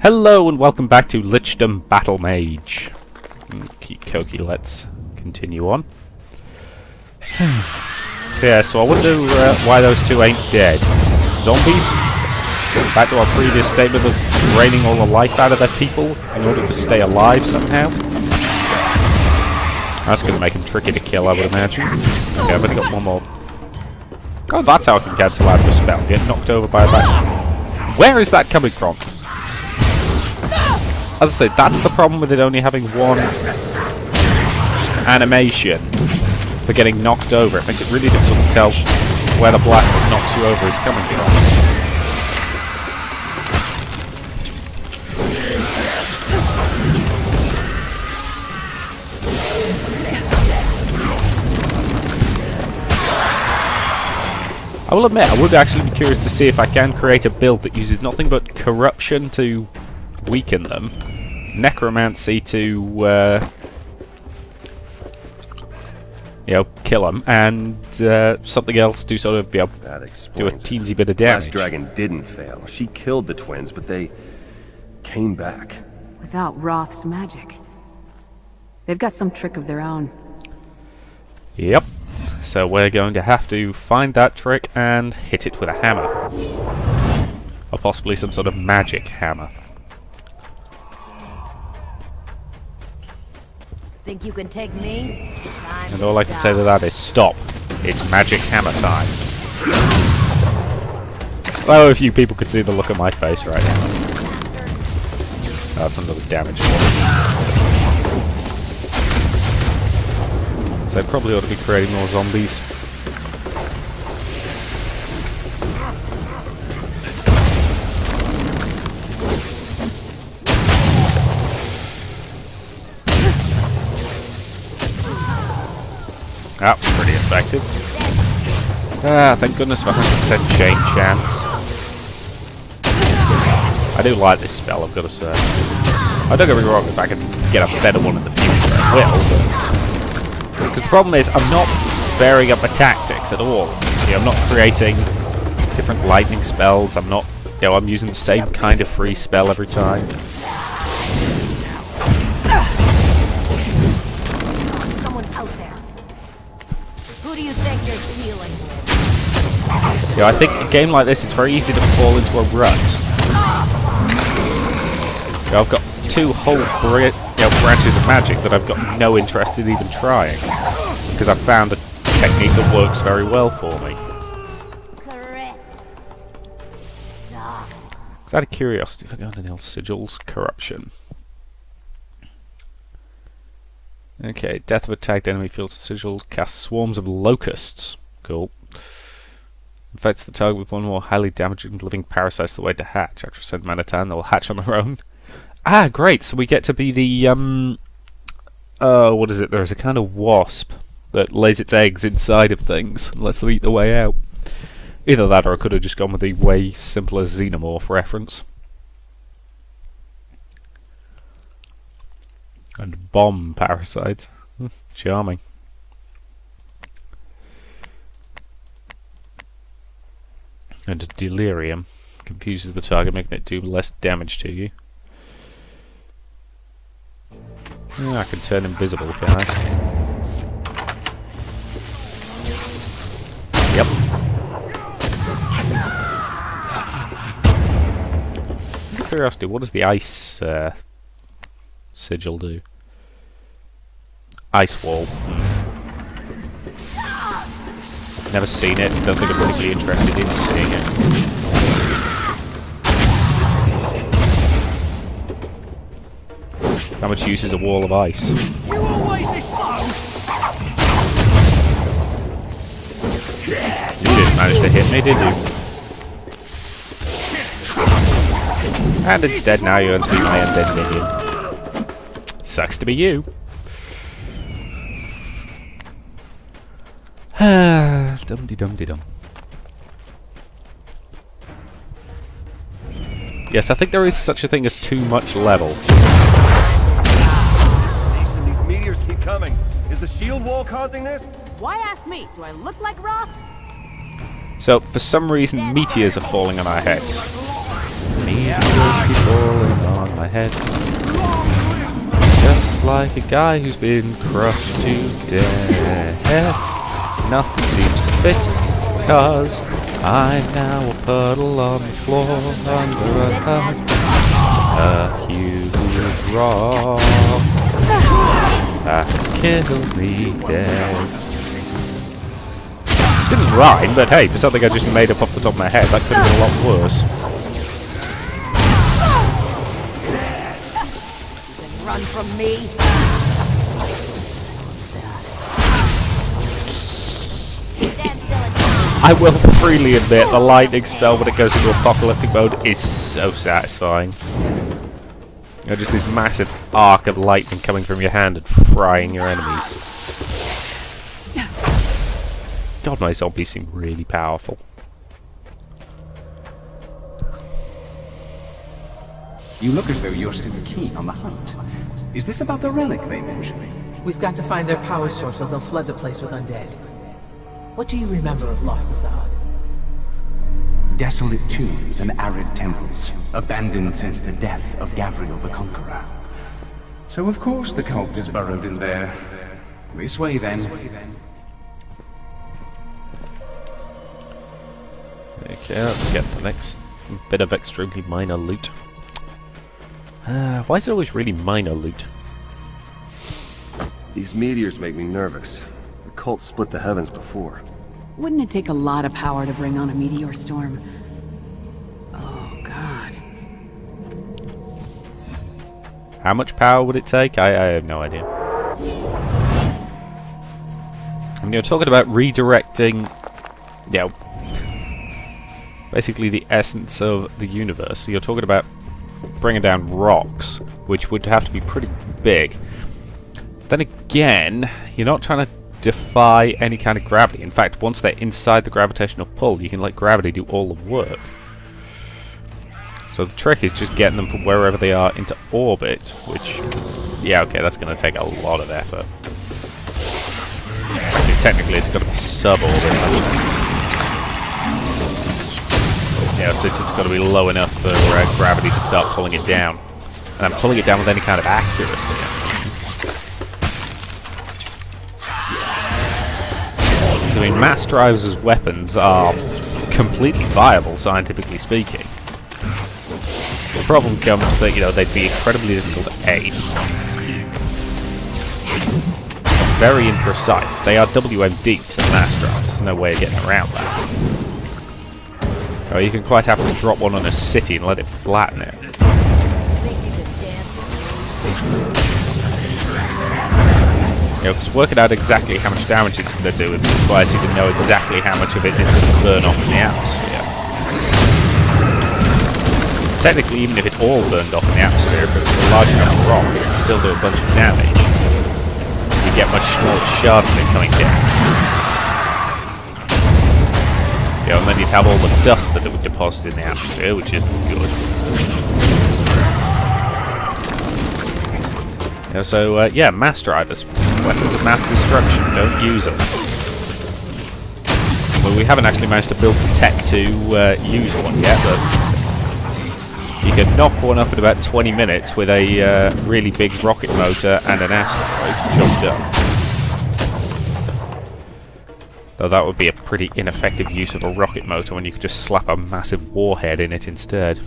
Hello and welcome back to Lichdom Battlemage. Okie let's continue on. So I wonder why those two ain't dead. Zombies? Back to our previous statement of draining all the life out of their people in order to stay alive somehow. That's going to make them tricky to kill, I would imagine. Okay, I've only got one more. Oh, that's how I can cancel out of a spell. Get knocked over by a bat. Where is that coming from? As I say, that's the problem with it only having one animation for getting knocked over. It makes it really difficult to tell where the blast that knocks you over is coming from. I will admit, I would actually be curious to see if I can create a build that uses nothing but corruption to weaken them, necromancy to kill them, and something else to sort of do a teensy bit of damage. Last dragon didn't fail. She killed the twins, but they came back without Roth's magic. They've got some trick of their own. Yep. So we're going to have to find that trick and hit it with a hammer, or possibly some sort of magic hammer. Think you can take me? And all I can say to that is stop. It's magic hammer time. Oh, if you people could see the look on my face right now. That's another damage. So I probably ought to be creating more zombies. Ah, pretty effective. Ah, thank goodness for 100% chain chance. I do like this spell, I've got to say. I don't get me wrong, if I can get a better one in the future, I will, because the problem is, I'm not varying up my tactics at all. See, I'm not creating different lightning spells, I'm not, I'm using the same kind of free spell every time. I think a game like this, it's very easy to fall into a rut. I've got two whole branches of magic that I've got no interest in even trying, because I've found a technique that works very well for me. Just out of curiosity, if I go into the old sigils, corruption. Okay, death of a tagged enemy fills the sigil, casts swarms of locusts. Cool. Infects the target with one more highly damaging living parasites the way to hatch. After send mana time, they'll hatch on their own. Ah, great! So we get to be the what is it? There's a kind of wasp that lays its eggs inside of things and lets them eat their way out. Either that, or I could have just gone with the way simpler xenomorph reference. And bomb parasites. Charming. And delirium confuses the target, making it do less damage to you. Oh, I can turn invisible, can I? Yep. Out of curiosity, what does the ice sigil do? Ice wall. Never seen it, don't think I'm particularly interested in seeing it. How much use is a wall of ice? You always is slow. You didn't manage to hit me, did you? And instead now you're going to be my undead minion. Sucks to be you. Dum-de-dum-de-dum. Yes, I think there is such a thing as too much level. These meteors keep coming. Is the shield wall causing this? Why ask me? Do I look like Roth? So, for some reason, meteors are falling on our heads. Meteors keep falling on head. Just like a guy who's been crushed to death. Nothing seems to fit, because I'm now a puddle on the floor under a huge rock that killed me dead. Didn't rhyme, but hey, for something I just made up off the top of my head, that could have been a lot worse. Run from me. Stand still and I will freely admit the lightning spell when it goes into apocalyptic mode is so satisfying. You know, just this massive arc of lightning coming from your hand and frying your enemies. God, my zombies seem really powerful. You look as though you're still keen on the hunt. Is this about the relic they mentioned? We've got to find their power source or they'll flood the place with undead. What do you remember of Lost Assad? Desolate tombs and arid temples, abandoned since the death of Gavriel the Conqueror. So of course the cult is burrowed in there. This way then. Okay, let's get the next bit of extremely minor loot. Why is it always really minor loot? These meteors make me nervous. The cult split the heavens before. Wouldn't it take a lot of power to bring on a meteor storm? Oh, God. How much power would it take? I have no idea. And you're talking about redirecting, you know, basically the essence of the universe. So you're talking about bringing down rocks, which would have to be pretty big. Then again, you're not trying to defy any kind of gravity. In fact, once they're inside the gravitational pull, you can let gravity do all the work. So the trick is just getting them from wherever they are into orbit, which, yeah, okay, that's going to take a lot of effort. Actually, technically, it's got to be suborbit. Yeah, so it's got to be low enough for gravity to start pulling it down. And I'm pulling it down with any kind of accuracy. I mean, mass drives as weapons are completely viable, scientifically speaking. The problem comes that, you know, they'd be incredibly difficult to aim. Very imprecise. They are WMD to mass drives. There's no way of getting around that. Or you can quite happily drop one on a city and let it flatten it. You know, because working out exactly how much damage it's going to do, it requires you to know exactly how much of it is going to burn off in the atmosphere. Technically, even if it all burned off in the atmosphere, if it was a large enough rock, it would still do a bunch of damage. You get much smaller shards of it coming down. You know, and then you'd have all the dust that it would deposit in the atmosphere, which isn't good. You know, so, yeah, mass drivers. Weapons of mass destruction. Don't use them. Well, we haven't actually managed to build the tech to use one yet, but you can knock one up in about 20 minutes with a really big rocket motor and an asteroid chopped up. Though that would be a pretty ineffective use of a rocket motor when you could just slap a massive warhead in it instead.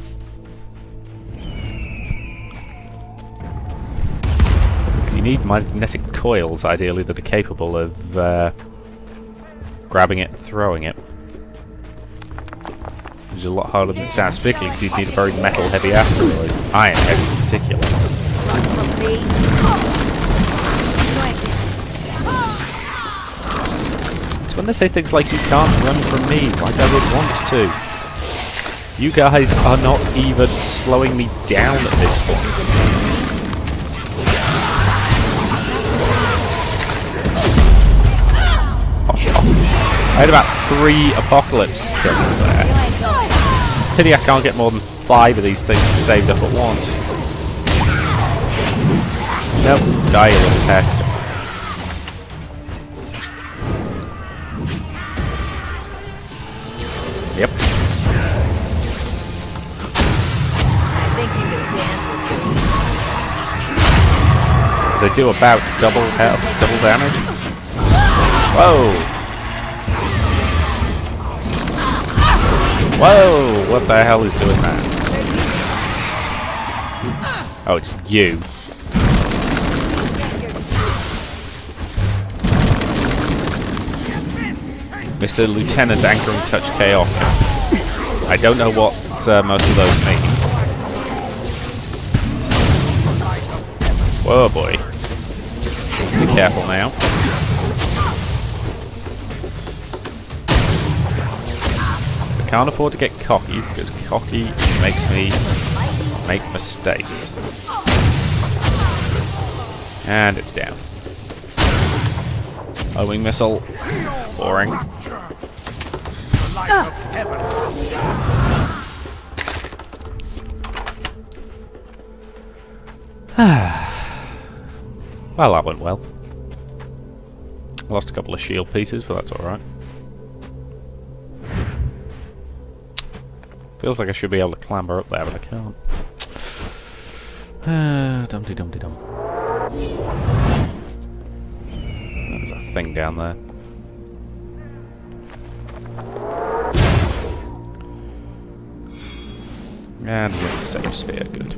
Because you need magnetic coils, ideally, that are capable of grabbing it and throwing it. Which is a lot harder than it sounds, particularly because you'd need a very metal-heavy asteroid. Iron heavy in particular. run from me. When they say things like, you can't run from me, like I would want to. You guys are not even slowing me down at this point. I had about 3 apocalypse kills there. Pity I can't get more than 5 of these things saved up at once. Nope, die you little pest. Think you can dance with me? They do about double health, double damage. Whoa! Whoa! What the hell is doing that? Oh, it's you. Mr. Lieutenant Anchoring Touch Chaos. I don't know what most of those mean. Whoa, boy. Be careful now. I can't afford to get cocky, because cocky makes me make mistakes. And it's down. Homing missile. Boring. Well, that went well. I lost a couple of shield pieces, but that's alright. Feels like I should be able to clamber up there, but I can't. Dum-de-dum-de-dum. There's a thing down there. And we get a safe sphere, good.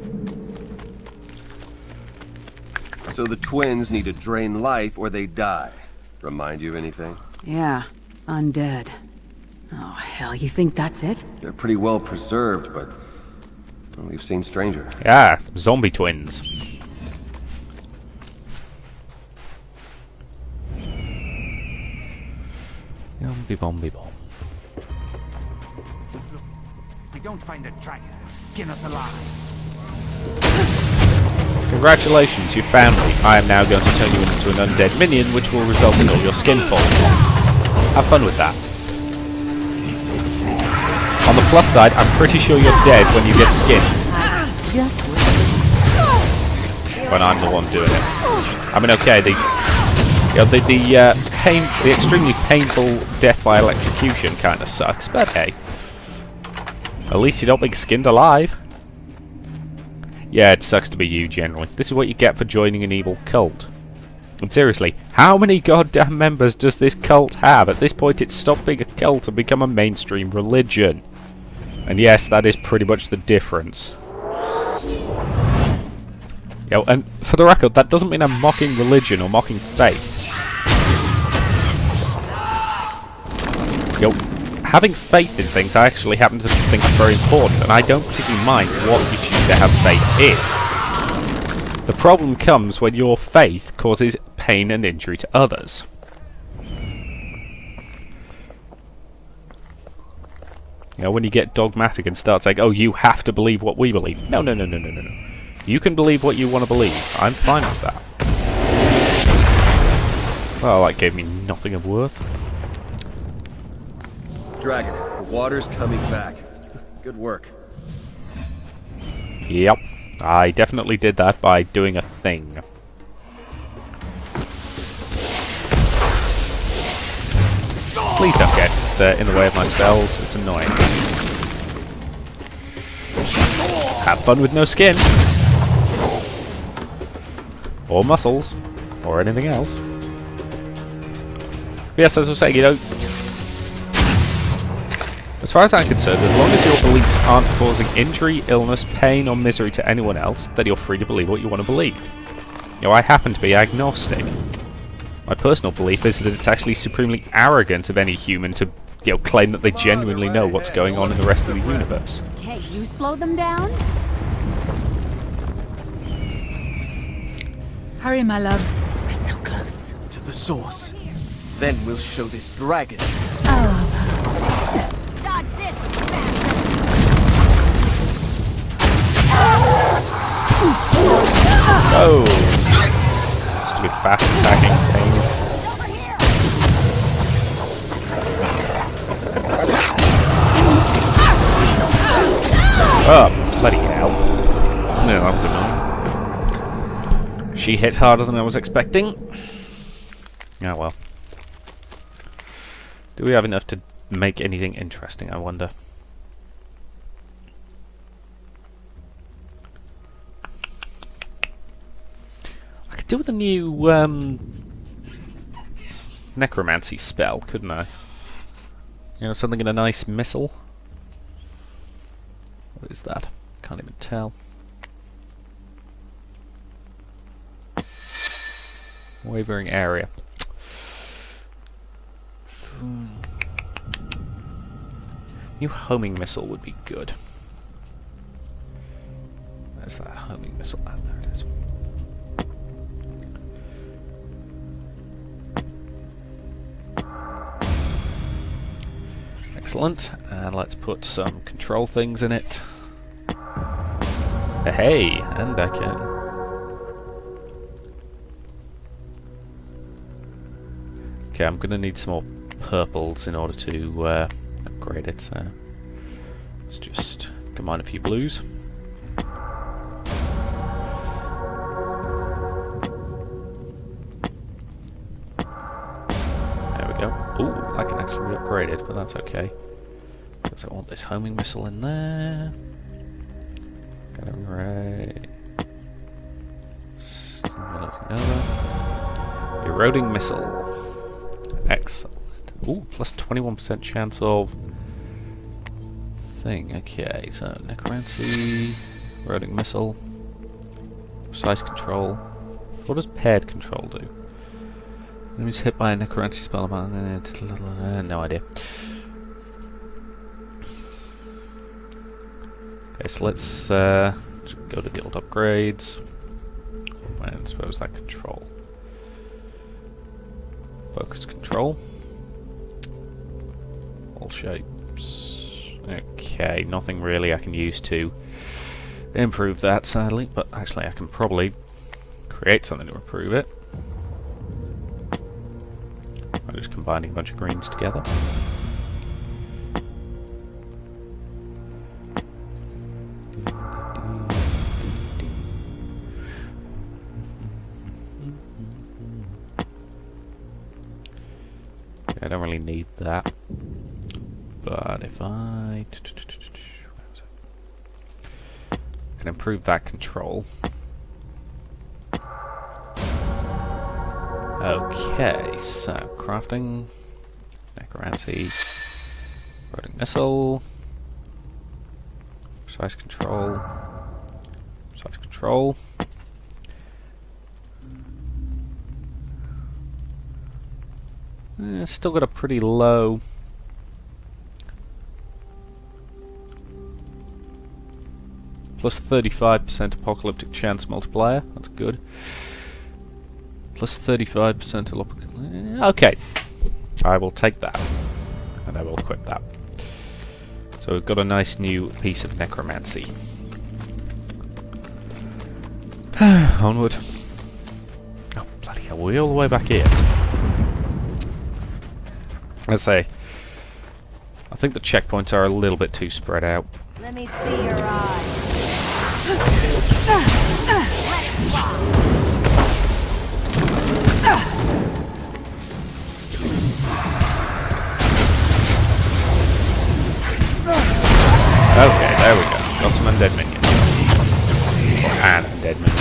So the twins need to drain life or they die. Remind you of anything? Yeah, undead. Oh, hell, you think that's it? They're pretty well preserved, but well, we've seen stranger. Yeah, zombie twins. Yumby bomby bomb. We don't find a dragon. Skin us alive. Congratulations, you found me. I am now going to turn you into an undead minion, which will result in all your skin falling off. Have fun with that. On the plus side, I'm pretty sure you're dead when you get skinned. Just When I'm the one doing it. I mean, okay, the extremely painful death by electrocution kind of sucks, but hey. At least you're not being skinned alive. Yeah, it sucks to be you, generally. This is what you get for joining an evil cult. And seriously, how many goddamn members does this cult have? At this point, it's stopped being a cult and become a mainstream religion. And yes, that is pretty much the difference. Yo, and for the record, that doesn't mean I'm mocking religion or mocking faith. Yo, having faith in things I actually happen to think is very important, and I don't particularly mind what you choose to have faith in. The problem comes when your faith causes pain and injury to others. You know, when you get dogmatic and start saying, oh, you have to believe what we believe. No, no, no, no, no, no, no. You can believe what you want to believe. I'm fine with that. Well, that gave me nothing of worth. Dragon, the water's coming back. Good work. Yep. I definitely did that by doing a thing. Please don't get in the way of my spells. It's annoying. Have fun with no skin. Or muscles. Or anything else. But yes, as I was saying, you know, as far as I'm concerned, as long as your beliefs aren't causing injury, illness, pain, or misery to anyone else, then you're free to believe what you want to believe. You know, I happen to be agnostic. My personal belief is that it's actually supremely arrogant of any human to, you know, claim that they genuinely know what's going on in the rest of the universe. Okay, you slow them down? Hurry, my love. We're so close. To the source. Then we'll show this dragon. Dodge this, Oh! Stupid fast attacking thing. over here. Oh, bloody hell. No, that was annoying. She hit harder than I was expecting. Oh well. Do we have enough to make anything interesting, I wonder? I could could do with a new necromancy spell, couldn't I? You know, something in a nice missile. What is that? Can't even tell. Wavering area. New homing missile would be good. Where's that homing missile? Ah, there it is. Excellent. And let's put some control things in it. Hey, and I can. Okay, I'm gonna need some more purples in order to upgrade it. So let's just combine a few blues. There we go. Ooh, that can actually be upgraded, but that's okay. Because I want this homing missile in there. Got it right. Eroding missile. Excellent. Ooh, plus 21% chance of thing. Okay, so necromancy, eroding missile, precise control. What does paired control do? Enemies hit by a necromancy spell. No idea. Okay, so let's go to the old upgrades and suppose that control. Focus control. All shapes. Okay, nothing really I can use to improve that, sadly, but actually I can probably create something to improve it. I'm just combining a bunch of greens together. I don't really need that, but if I can improve that control. Okay, so crafting, necromancy, eroding missile, precise control, precise control. Still got a pretty low plus 35% apocalyptic chance multiplier. That's good. Plus 35% okay. I will take that. And I will equip that. So we've got a nice new piece of necromancy. Onward. Oh, bloody hell, we're all the way back here. Let's say, I think the checkpoints are a little bit too spread out. Let me see your eyes. Okay, there we go. Got some undead minions. Or an undead minion.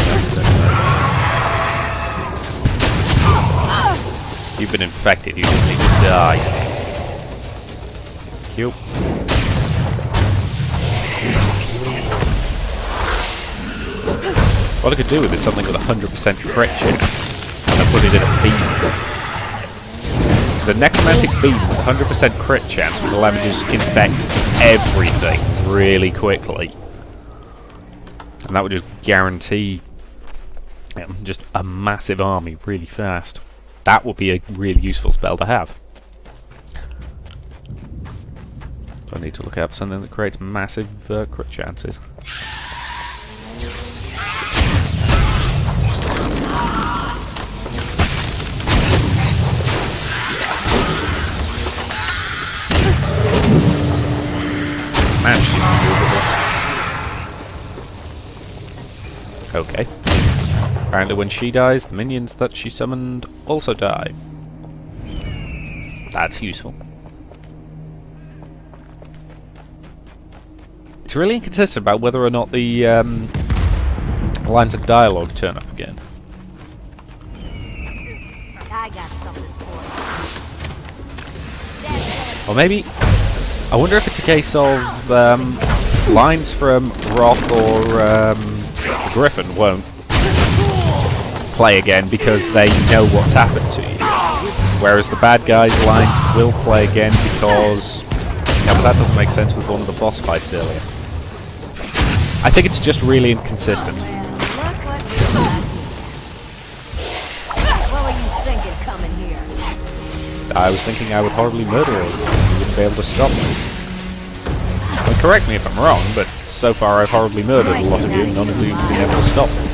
You've been infected, you just need to die. Cute. What I could do with is something with 100% crit chance, and I put it in a beam. Because a necromantic beam with 100% crit chance would allow me to just infect everything really quickly. And that would just guarantee just a massive army really fast. That would be a really useful spell to have. So I need to look up something that creates massive crit chances. Man, she's unmovable. Okay. Apparently when she dies, the minions that she summoned also die. That's useful. It's really inconsistent about whether or not the lines of dialogue turn up again. I got something for you. Or maybe... I wonder if it's a case of lines from Roth or Griffin won't play again because they know what's happened to you. Whereas the bad guys' lines will play again because... Yeah, but that doesn't make sense with one of the boss fights earlier. I think it's just really inconsistent. Look what we got. What were you thinking coming here? I was thinking I would horribly murder all of you. You wouldn't be able to stop me. Well, correct me if I'm wrong, but so far I've horribly murdered a lot of you and none of you have been able to stop me.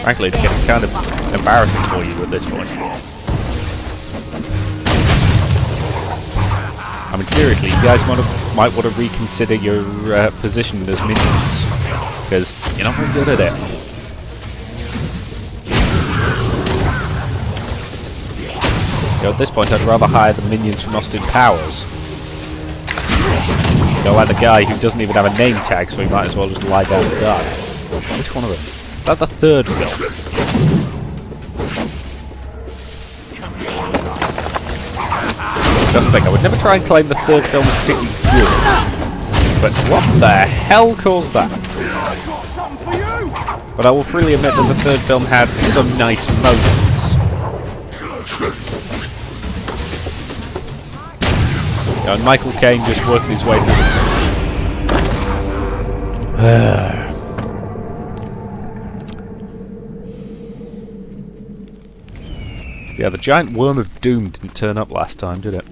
Frankly, it's getting kind of embarrassing for you at this point. I mean, seriously, you guys might want to reconsider your position as minions, because you're not very good at it. You know, at this point, I'd rather hire the minions from Austin Powers. You know, like the guy who doesn't even have a name tag, so he might as well just lie down and die. Which one of them? Is that the third film? Just think, I would never try and claim the third film is particularly good. But what the hell caused that? But I will freely admit that the third film had some nice moments. And Michael Caine just working his way through the... Yeah, the giant worm of doom didn't turn up last time, did it?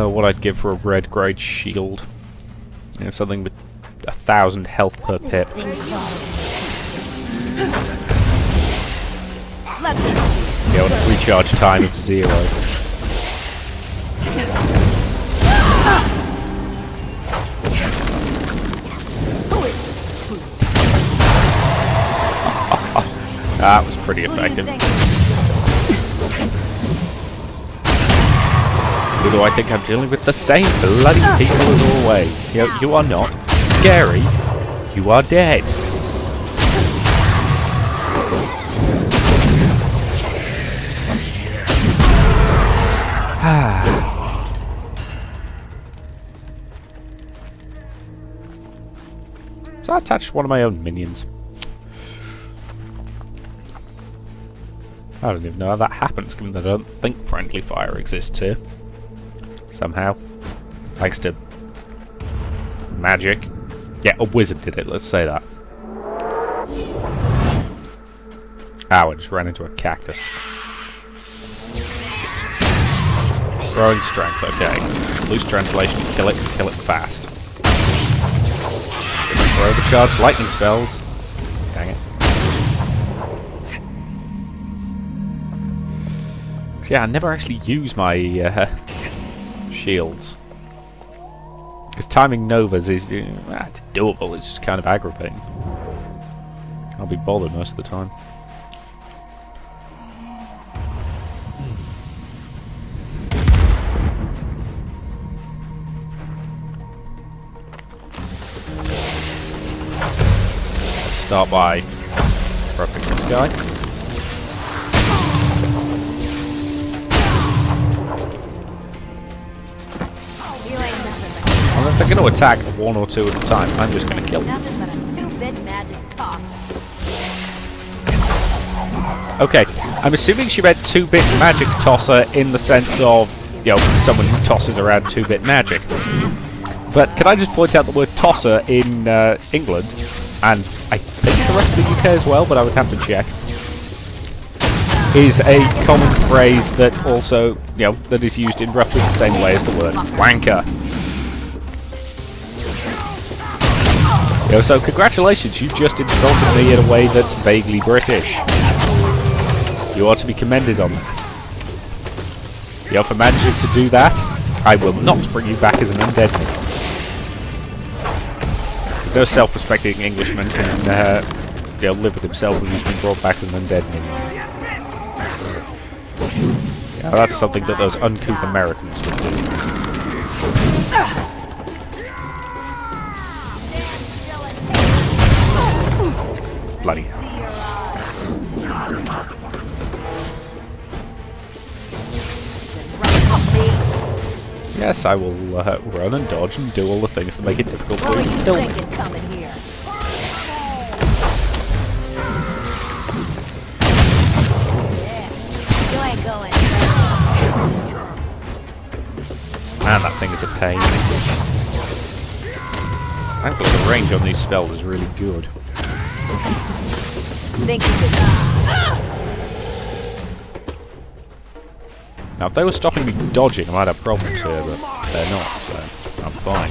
What I'd give for a red grade shield. You know, something with 1,000 health per pip. Yeah, with a recharge time of 0. That was pretty effective. Although I think I'm dealing with the same bloody people as always. You are not scary. You are dead. So I attached one of my own minions. I don't even know how that happens, given that I don't think friendly fire exists here. Somehow. Thanks to magic. Yeah, a wizard did it, let's say that. Ow, I just ran into a cactus. Growing strength, okay. Loose translation, kill it fast. Or overcharged lightning spells. Dang it. So yeah, I never actually use my shields. Because timing Novas is it's doable, it's just kind of aggravating. I'll be bothered most of the time. Let's start by prepping this guy. If they're going to attack one or two at a time, I'm just going to kill them. Nothing but a 2-bit magic toss. Okay, I'm assuming she meant 2-bit magic tosser in the sense of, you know, someone who tosses around 2-bit magic. But can I just point out the word tosser in England, and I think the rest of the UK as well, but I would have to check, is a common phrase that also, you know, that is used in roughly the same way as the word wanker. You know, so congratulations, you just insulted me in a way that's vaguely British. You ought to be commended on that. You know, for managing to do that, I will not bring you back as an undead minion. No self-respecting Englishman can you know, live with himself when he's been brought back as an undead minion. Yeah, that's something that those uncouth Americans would do. Bloody hell. Right off me. Yes, I will run and dodge and do all the things that make it difficult for What were you you to kill me. thinking coming here? Yeah. You ain't going. Man, that thing is a pain. Thankfully, the range on these spells is really good. Think you could Now, if they were stopping me dodging, I might have problems here, but they're not, so I'm fine.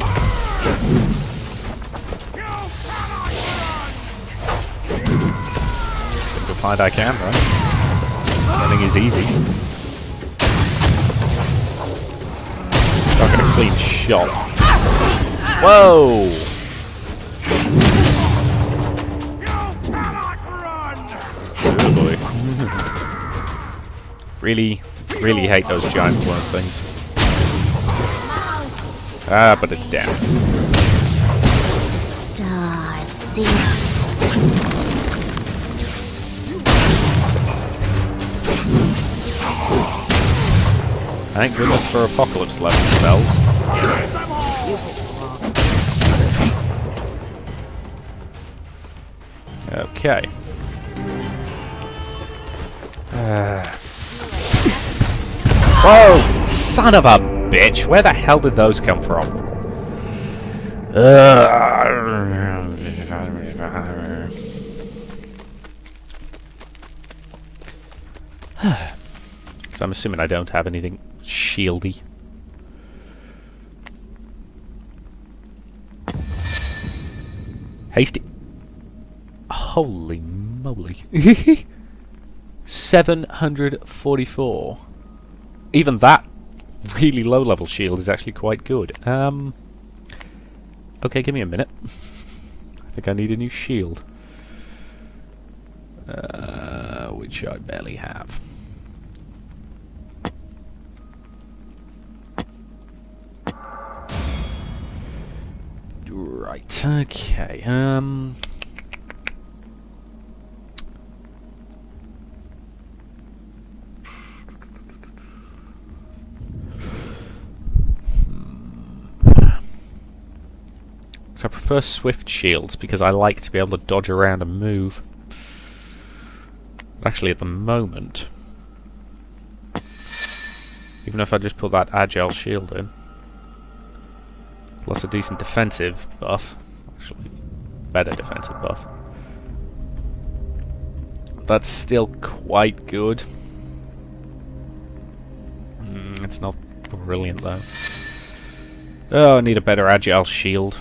Simplified I can, right? Running is easy. Not get a clean shot. Whoa! Oh boy. Really hate those giant worm things. Ah, but it's down. Thank goodness for apocalypse level spells. Okay. Whoa! Son of a bitch! Where the hell did those come from? So I'm assuming I don't have anything shieldy. Hasty. Holy moly. 744. Even that really low level shield is actually quite good. Okay, give me a minute. I think I need a new shield. Which I barely have. Right, okay, So I prefer swift shields because I like to be able to dodge around and move. Actually, at the moment, even if I just put that agile shield in, plus a decent defensive buff, actually better defensive buff, that's still quite good. It's not brilliant though. Oh, I need a better agile shield.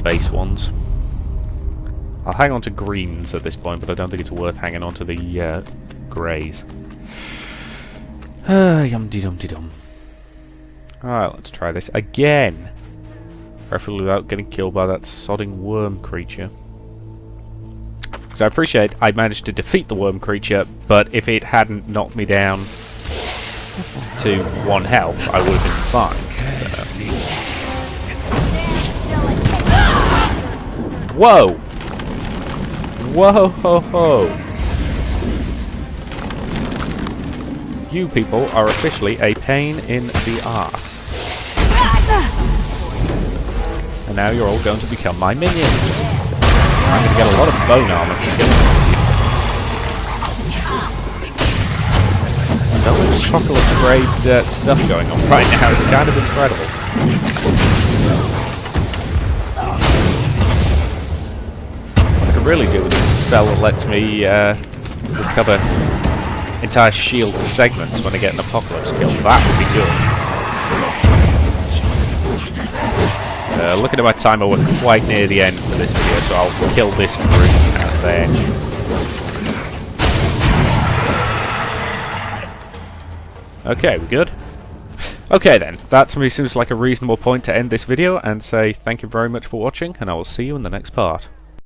Base ones. I'll hang on to greens at this point, but I don't think it's worth hanging on to the greys. Yum-de-dum-de-dum. Alright, let's try this again. Preferably without getting killed by that sodding worm creature. Because I appreciate I managed to defeat the worm creature, but if it hadn't knocked me down to 1 health, I would have been fine. So. Whoa! Whoa ho ho! You people are officially a pain in the arse. And now you're all going to become my minions. I'm going to get a lot of bone armor from killing you. So much apocalypse grade stuff going on right now, it's kind of incredible. Really do with a spell that lets me recover entire shield segments when I get an apocalypse kill. That would be good. Looking at my timer, we're quite near the end for this video, so I'll kill this group and then Okay, we good? Okay then, that to me seems like a reasonable point to end this video and say thank you very much for watching, and I will see you in the next part.